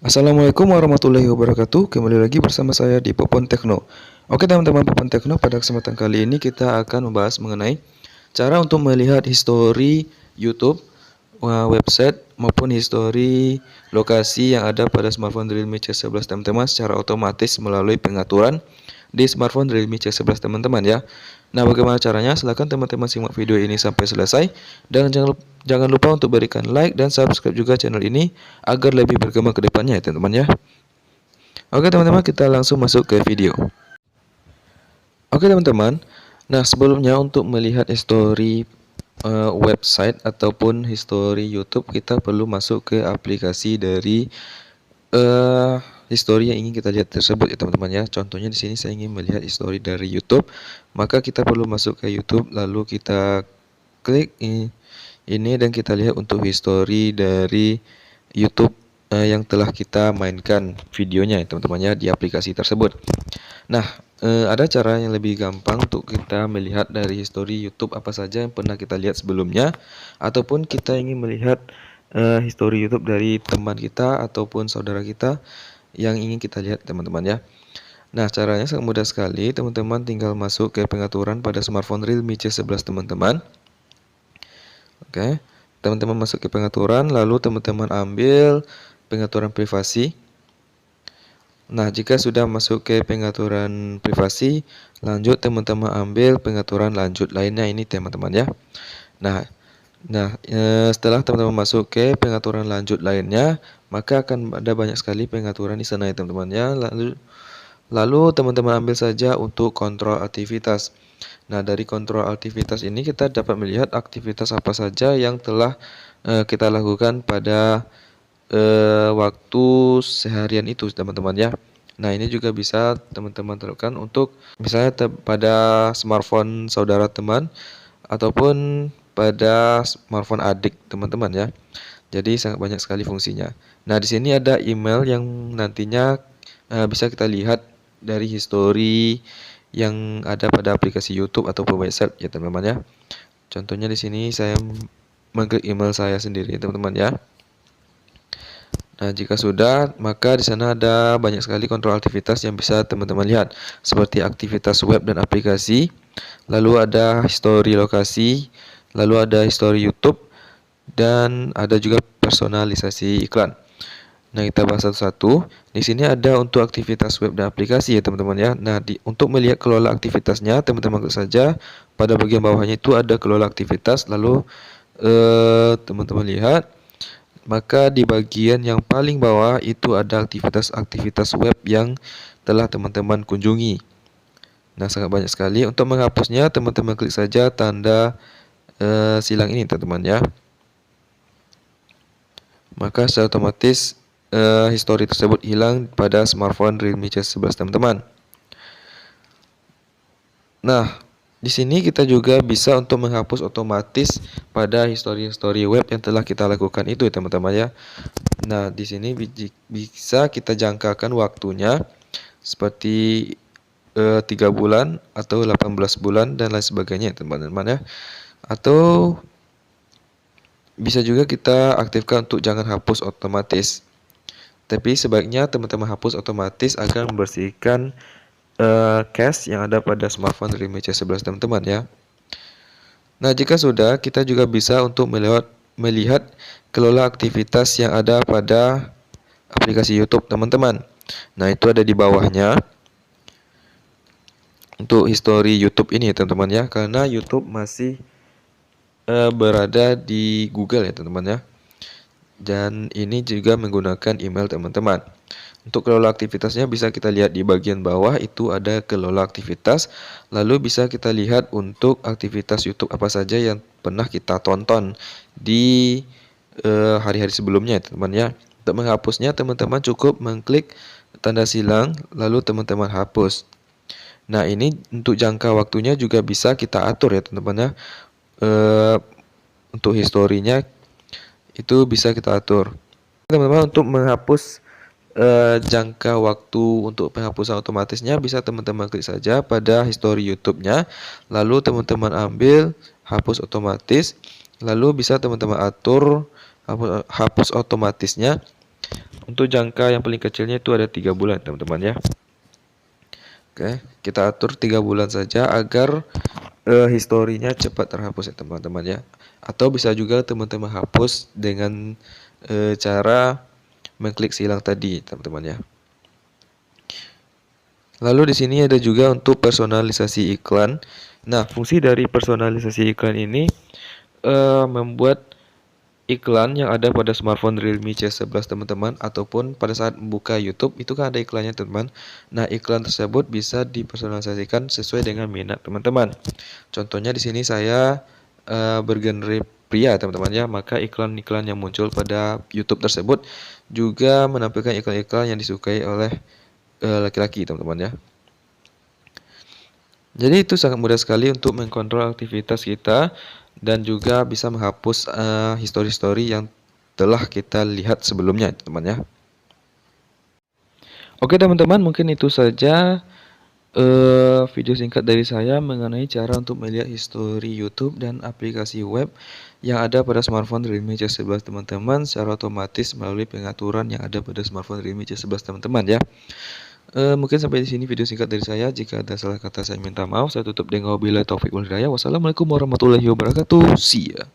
Assalamualaikum warahmatullahi wabarakatuh. Kembali lagi bersama saya di Popon Tekno. Oke teman-teman Popon Tekno, pada kesempatan kali ini kita akan membahas mengenai cara untuk melihat histori YouTube, website maupun histori lokasi yang ada pada smartphone Realme C11 teman-teman secara otomatis melalui pengaturan di smartphone Realme C11 teman-teman ya. Nah, bagaimana caranya? Silahkan teman-teman simak video ini sampai selesai dan jangan lupa untuk berikan like dan subscribe juga channel ini agar lebih berkembang ke depannya ya teman-teman ya. Oke teman-teman, kita langsung masuk ke video. Oke teman-teman, nah sebelumnya untuk melihat histori website ataupun histori YouTube, kita perlu masuk ke aplikasi dari histori yang ingin kita lihat tersebut ya teman-teman ya. Contohnya di sini saya ingin melihat histori dari YouTube, maka kita perlu masuk ke YouTube, lalu kita klik ini dan kita lihat untuk histori dari YouTube yang telah kita mainkan videonya ya teman-teman ya di aplikasi tersebut. Nah, ada cara yang lebih gampang untuk kita melihat dari histori YouTube apa saja yang pernah kita lihat sebelumnya, ataupun kita ingin melihat histori YouTube dari teman kita ataupun saudara kita yang ingin kita lihat teman-teman ya. Nah, caranya sangat mudah sekali. Teman-teman tinggal masuk ke pengaturan pada smartphone Realme C11 teman-teman. Oke, teman-teman masuk ke pengaturan, lalu teman-teman ambil pengaturan privasi. Nah, jika sudah masuk ke pengaturan privasi, lanjut teman-teman ambil pengaturan lanjut lainnya ini teman-teman ya. Nah, setelah teman-teman masuk ke pengaturan lanjut lainnya, maka akan ada banyak sekali pengaturan di sana ya teman-teman ya. Lalu teman-teman ambil saja untuk kontrol aktivitas. Nah, dari kontrol aktivitas ini kita dapat melihat aktivitas apa saja yang telah kita lakukan pada waktu seharian itu teman-teman ya. Nah, ini juga bisa teman-teman terapkan untuk misalnya pada smartphone saudara teman ataupun pada smartphone adik teman-teman ya. Jadi sangat banyak sekali fungsinya. Nah, di sini ada email yang nantinya bisa kita lihat dari histori yang ada pada aplikasi YouTube ataupun website ya teman-teman ya. Contohnya di sini saya mengklik email saya sendiri teman-teman ya. Nah, jika sudah, maka di sana ada banyak sekali kontrol aktivitas yang bisa teman-teman lihat, seperti aktivitas web dan aplikasi, lalu ada histori lokasi, lalu ada histori YouTube, dan ada juga personalisasi iklan. Nah, kita bahas satu-satu. Di sini ada untuk aktivitas web dan aplikasi ya teman-teman ya. Nah, untuk melihat kelola aktivitasnya, teman-teman klik saja pada bagian bawahnya itu ada kelola aktivitas, lalu teman-teman lihat. Maka di bagian yang paling bawah itu ada aktivitas-aktivitas web yang telah teman-teman kunjungi. Nah, sangat banyak sekali. Untuk menghapusnya, teman-teman klik saja tanda silang ini, teman-teman ya. Maka secara otomatis histori tersebut hilang pada smartphone Realme C11, teman-teman. Nah, di sini kita juga bisa untuk menghapus otomatis pada histori-histori web yang telah kita lakukan itu, teman-teman ya. Nah, di sini bisa kita jangkakan waktunya seperti 3 bulan atau 18 bulan dan lain sebagainya, teman-teman ya. Atau bisa juga kita aktifkan untuk jangan hapus otomatis. Tapi sebaiknya teman-teman hapus otomatis agar membersihkan cache yang ada pada smartphone Realme C11 teman-teman ya. Nah, jika sudah, kita juga bisa untuk melihat kelola aktivitas yang ada pada aplikasi YouTube teman-teman. Nah, itu ada di bawahnya untuk histori YouTube ini teman-teman ya, karena YouTube masih berada di Google ya teman-teman ya. Dan ini juga menggunakan email teman-teman. Untuk kelola aktivitasnya bisa kita lihat di bagian bawah itu ada kelola aktivitas. Lalu bisa kita lihat untuk aktivitas YouTube apa saja yang pernah kita tonton di hari-hari sebelumnya teman-teman ya. Untuk menghapusnya teman-teman cukup mengklik tanda silang lalu teman-teman hapus. Nah, ini untuk jangka waktunya juga bisa kita atur ya teman-teman ya. Untuk historinya itu bisa kita atur. Teman-teman untuk menghapus jangka waktu untuk penghapusan otomatisnya bisa teman-teman klik saja pada histori YouTube-nya, lalu teman-teman ambil hapus otomatis, lalu bisa teman-teman atur hapus otomatisnya Untuk jangka yang paling kecilnya itu ada 3 bulan teman-teman ya. Oke, kita atur 3 bulan saja agar historinya cepat terhapus ya teman-teman ya. Atau bisa juga teman-teman hapus dengan cara mengklik silang tadi teman-teman ya. Lalu di sini ada juga untuk personalisasi iklan. Nah, fungsi dari personalisasi iklan ini membuat iklan yang ada pada smartphone Realme C11 teman-teman, ataupun pada saat membuka YouTube itu kan ada iklannya teman. Nah, iklan tersebut bisa dipersonalisasikan sesuai dengan minat teman-teman. Contohnya di sini saya bergenre pria teman-teman ya, maka iklan-iklan yang muncul pada YouTube tersebut juga menampilkan iklan-iklan yang disukai oleh laki-laki teman-teman ya. Jadi itu sangat mudah sekali untuk mengkontrol aktivitas kita dan juga bisa menghapus history-history yang telah kita lihat sebelumnya, teman ya. Oke teman-teman, mungkin itu saja video singkat dari saya mengenai cara untuk melihat history YouTube dan aplikasi web yang ada pada smartphone Realme C11 teman-teman secara otomatis melalui pengaturan yang ada pada smartphone Realme C11 teman-teman ya. Mungkin sampai di sini video singkat dari saya. Jika ada salah kata saya minta maaf. Saya tutup dengan wabillahi taufik wal hidayah. Wassalamualaikum warahmatullahi wabarakatuh. See ya.